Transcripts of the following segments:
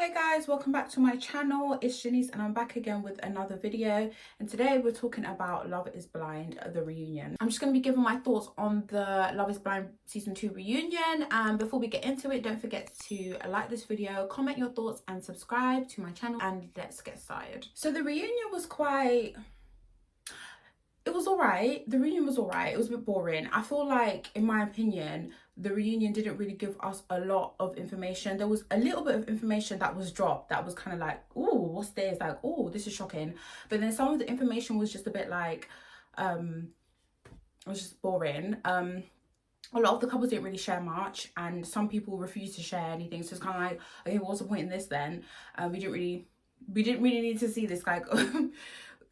Hey guys, welcome back to my channel. It's Jheniecee and I'm back again with another video, and today we're talking about Love is Blind, the reunion. I'm just going to be giving my thoughts on the Love is Blind season 2 reunion, and before we get into it, don't forget to like this video, comment your thoughts and subscribe to my channel, and let's get started. So the reunion was it was alright. The reunion was alright. It was a bit boring. I feel like, in my opinion, the reunion didn't really give us a lot of information. There was a little bit of information that was dropped that was kind of like, oh, what's this? Like, oh, this is shocking. But then some of the information was just a bit like, it was just boring. A lot of the couples didn't really share much, and some people refused to share anything. So it's kind of like, okay, what's the point in this then? We didn't really need to see this. Like,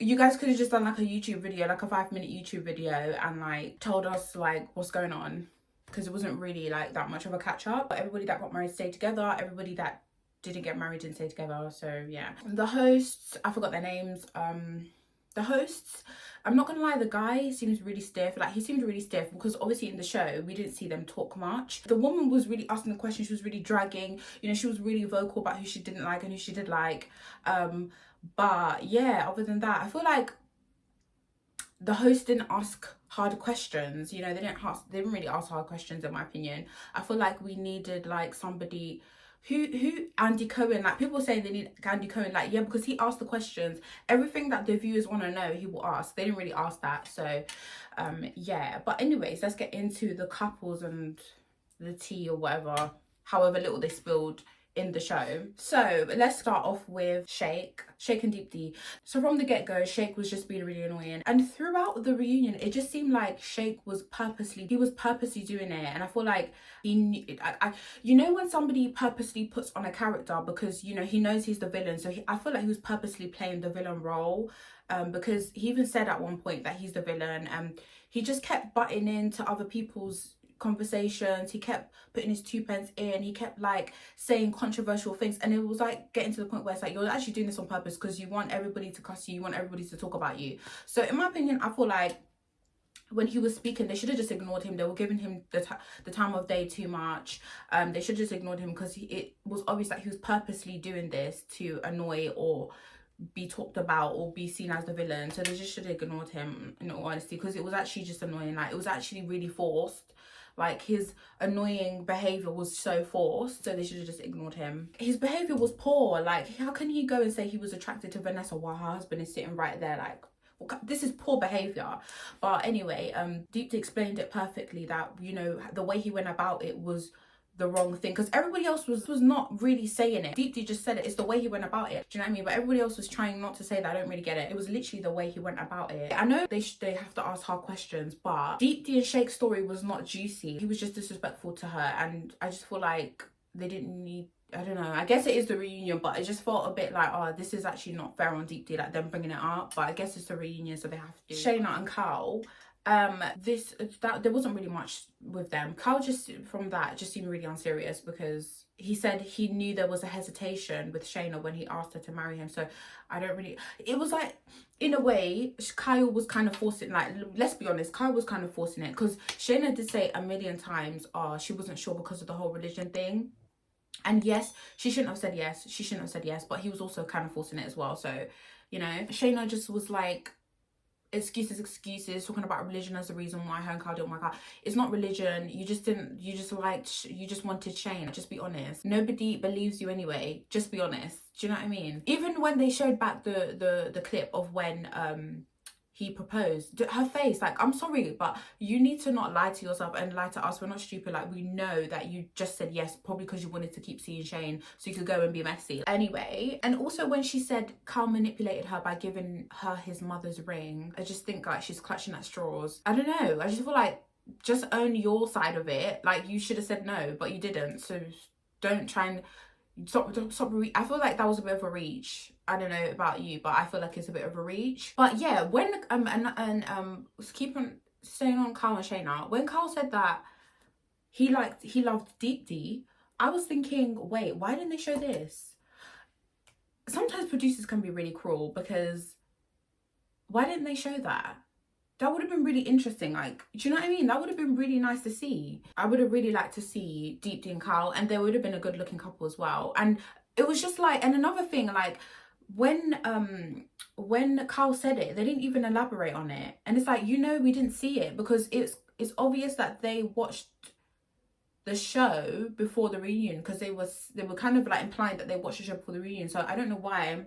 you guys could have just done like a YouTube video, like a 5-minute YouTube video, and like told us like what's going on, because it wasn't really like that much of a catch up. But everybody that got married stayed together. Everybody that didn't get married didn't stay together. So yeah, the hosts, I forgot their names. The hosts, I'm not gonna lie, the guy seems really stiff. Like, he seemed really stiff because obviously in the show we didn't see them talk much. The woman was really asking the questions. She was really dragging, you know, she was really vocal about who she didn't like and who she did like. But yeah, other than that, I feel like the host didn't ask hard questions. You know, they didn't really ask hard questions, in my opinion. I feel like we needed like somebody who Andy Cohen, like, people say they need Andy Cohen, like, yeah, because he asked the questions. Everything that the viewers want to know, he will ask. They didn't really ask that. So yeah, but anyways, let's get into the couples and the tea, or whatever, however little they spilled in the show. So let's start off with Shake and Deep D. So from the get-go, Shake was just being really annoying, and throughout the reunion it just seemed like Shake was purposely doing it. And I feel like he knew, you know, when somebody purposely puts on a character because, you know, he knows he's the villain, so I feel like he was purposely playing the villain role, because he even said at one point that he's the villain, and he just kept butting into other people's conversations. He kept putting his 2 pence in. He kept like saying controversial things, and it was like getting to the point where it's like, you're actually doing this on purpose because you want everybody to cuss you want everybody to talk about you. So in my opinion, I feel like when he was speaking, they should have just ignored him. They were giving him the time of day too much. They should have just ignored him, because it was obvious that he was purposely doing this to annoy or be talked about or be seen as the villain. So they just should have ignored him, in all honesty, because it was actually just annoying. Like, it was actually really forced. Like, his annoying behavior was so forced, so they should have just ignored him. His behavior was poor. Like, how can he go and say he was attracted to Vanessa while her husband is sitting right there? Like, this is poor behavior. But anyway, Deep explained it perfectly, that, you know, the way he went about it was the wrong thing, because everybody else was not really saying it. Deep just said it. It's the way he went about it. Do you know what I mean? But everybody else was trying not to say that. I don't really get it. It was literally the way he went about it. I know they have to ask hard questions, but Deep and Shake's story was not juicy. He was just disrespectful to her, and I just feel like they didn't need, I don't know, I guess it is the reunion, but it just felt a bit like, oh, this is actually not fair on Deep, like them bringing it up. But I guess it's the reunion, so they have to. Shayna and Karl, there wasn't really much with them. Karl just, from that, just seemed really unserious, because he said he knew there was a hesitation with Shayna when he asked her to marry him. So I don't really, it was like, in a way, Kyle was kind of forcing, like, let's be honest, Kyle was kind of forcing it, because Shayna did say a million times, she wasn't sure because of the whole religion thing. And yes, she shouldn't have said yes, but he was also kind of forcing it as well. So, you know, Shayna just was like, excuses, talking about religion as the reason why her and Karl didn't work out. It's not religion. You just wanted Shane. Just be honest. Nobody believes you anyway. Just be honest. Do you know what I mean? Even when they showed back the clip of when he proposed, her face, like, I'm sorry, but you need to not lie to yourself and lie to us. We're not stupid. Like, we know that you just said yes, probably because you wanted to keep seeing Shane so you could go and be messy. Anyway, and also when she said Karl manipulated her by giving her his mother's ring, I just think like she's clutching at straws. I don't know, I just feel like, just own your side of it. Like, you should have said no, but you didn't. So don't try and stop. I feel like that was a bit of a reach. I don't know about you, but I feel like it's a bit of a reach. But yeah, when keep on staying on Karl and Shayna, when Karl said that he loved Deep D, I was thinking, wait, why didn't they show this? Sometimes producers can be really cruel, because why didn't they show that? That would have been really interesting. Like, do you know what I mean? That would have been really nice to see. I would have really liked to see Deep D and Karl, and they would have been a good looking couple as well. And it was just like, and another thing, like when Karl said it, they didn't even elaborate on it. And it's like, you know, we didn't see it because it's obvious that they watched the show before the reunion, because they were kind of like implying that they watched the show before the reunion. So I don't know why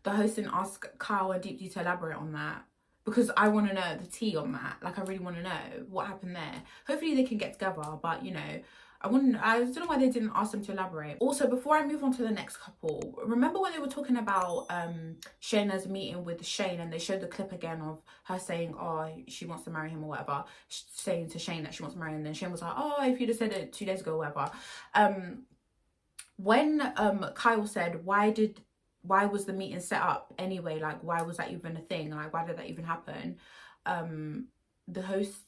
the host didn't ask Karl and Deep to elaborate on that, because I want to know the tea on that. Like, I really want to know what happened there. Hopefully they can get together, but you know, I don't know why they didn't ask them to elaborate. Also, before I move on to the next couple, remember when they were talking about Shayna's meeting with Shane, and they showed the clip again of her saying, oh, she wants to marry him or whatever, saying to Shane that she wants to marry him, and then Shane was like, oh, if you'd have said it 2 days ago or whatever. When Kyle said, why was the meeting set up anyway? Like, why was that even a thing? Like, why did that even happen? The host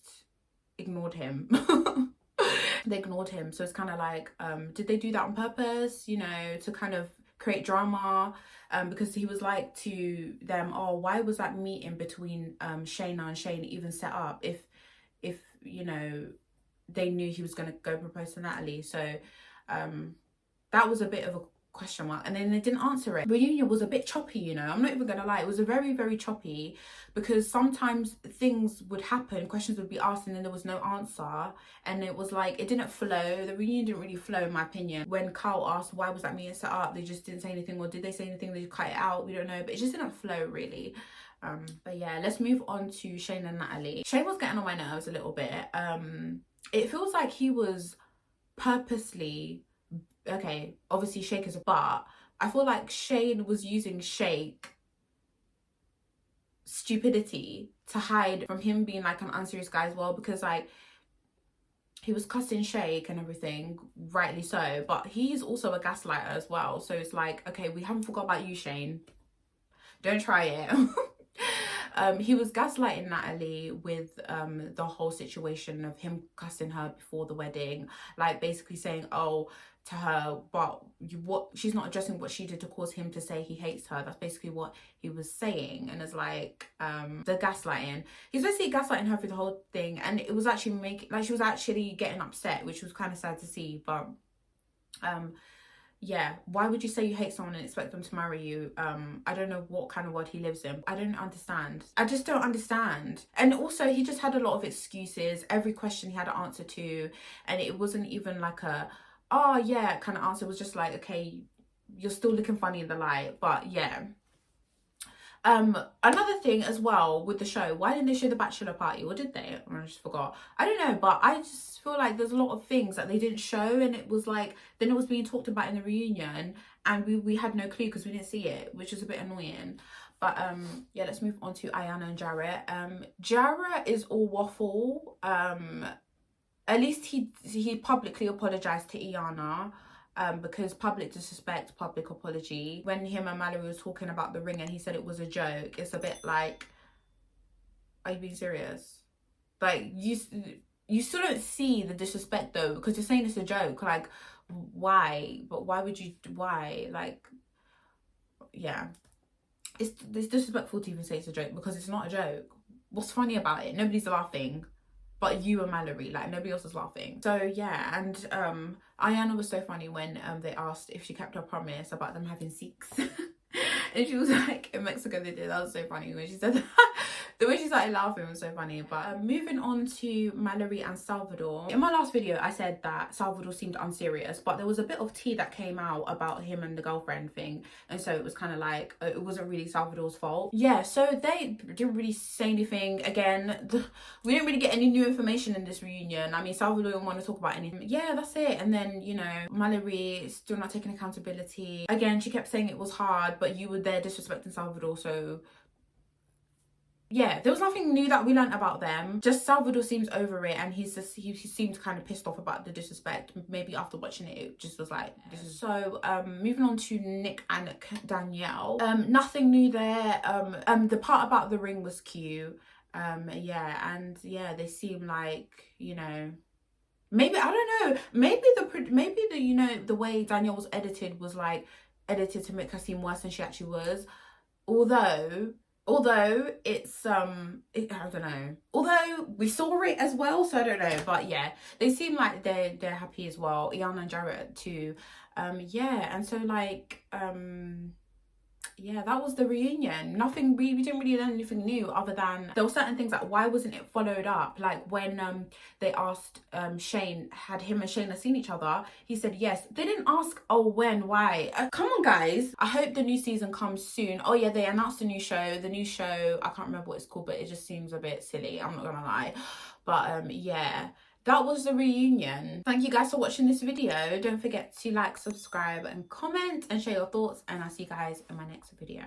ignored him. They ignored him. So it's kind of like, did they do that on purpose, you know, to kind of create drama? Because he was like to them, oh, why was that meeting between Shayna and Shane even set up if you know, they knew he was going to go propose to Natalie? So that was a bit of a question mark, and then they didn't answer it. Reunion was a bit choppy, you know, I'm not even gonna lie. It was a very, very choppy, because sometimes things would happen, questions would be asked, and then there was no answer, and it was like, it didn't flow. The reunion didn't really flow, in my opinion. When Karl asked why was that meeting set up, they just didn't say anything, or did they say anything, they cut it out, we don't know, but it just didn't flow really. But yeah, let's move on to Shane and Natalie. Shane was getting on my nerves a little bit. It feels like he was purposely, okay, obviously Shake is a, but I feel like Shane was using Shake stupidity to hide from him being like an unserious guy as well, because like he was cussing Shake and everything, rightly so, but he's also a gaslighter as well. So it's like, okay, we haven't forgot about you, Shane, don't try it. He was gaslighting Natalie with the whole situation of him cussing her before the wedding, like basically saying, oh, to her, but what, she's not addressing what she did to cause him to say he hates her. That's basically what he was saying. And it's like the gaslighting, he's basically gaslighting her through the whole thing, and it was actually making, like, she was actually getting upset, which was kind of sad to see. But yeah, why would you say you hate someone and expect them to marry you? I don't know what kind of world he lives in. I don't understand. I just don't understand. And also, he just had a lot of excuses. Every question he had an answer to, and it wasn't even like a, oh yeah kind of answer. It was just like, okay, you're still looking funny in the light. But yeah. Another thing as well with the show, why didn't they show the bachelor party, or did they? I just forgot. I don't know, but I just feel like there's a lot of things that they didn't show, and it was like, then it was being talked about in the reunion, and we had no clue because we didn't see it, which is a bit annoying. But yeah, let's move on to Ayanna and Jarrett. Jarrett is all waffle. At least he publicly apologized to Ayanna. Because public disrespect, public apology. When him and Mallory was talking about the ring and he said it was a joke, it's a bit like, are you being serious? Like, you still don't see the disrespect though, because you're saying it's a joke. Like, why? But why would you, why? Like, yeah, it's disrespectful to even say it's a joke, because it's not a joke. What's funny about it? Nobody's laughing but you and Mallory, like nobody else was laughing. So yeah, and Ayanna was so funny when they asked if she kept her promise about them having sex. And she was like, in Mexico they did. That was so funny when she said that. The way she started laughing was so funny. But moving on to Mallory and Salvador. In my last video, I said that Salvador seemed unserious, but there was a bit of tea that came out about him and the girlfriend thing. And so it was kind of like, it wasn't really Salvador's fault. Yeah, so they didn't really say anything. Again, we didn't really get any new information in this reunion. I mean, Salvador didn't want to talk about anything. Yeah, that's it. And then, you know, Mallory still not taking accountability. Again, she kept saying it was hard, but you were there disrespecting Salvador, so yeah, there was nothing new that we learned about them. Just Salvador seems over it, and he seemed kind of pissed off about the disrespect. Maybe after watching it, it just was like, this is so. Moving on to Nick and Danielle. Nothing new there. The part about the ring was cute. Yeah, and yeah, they seem like, you know, maybe, I don't know, maybe the you know, the way Danielle was edited was like edited to make her seem worse than she actually was. Although it's I don't know, although we saw it as well, so I don't know. But yeah, they seem like they're happy as well. Ayanna and Jarrett too. Yeah, and so like yeah, that was the reunion. Nothing, we didn't really learn anything new other than there were certain things like, why wasn't it followed up? Like when they asked Shane, had him and Shayna seen each other? He said yes. They didn't ask, oh, when, why? Come on, guys. I hope the new season comes soon. Oh yeah, they announced a new show. The new show, I can't remember what it's called, but it just seems a bit silly, I'm not gonna lie. But yeah, that was the reunion. Thank you guys for watching this video. Don't forget to like, subscribe and comment and share your thoughts, and I'll see you guys in my next video.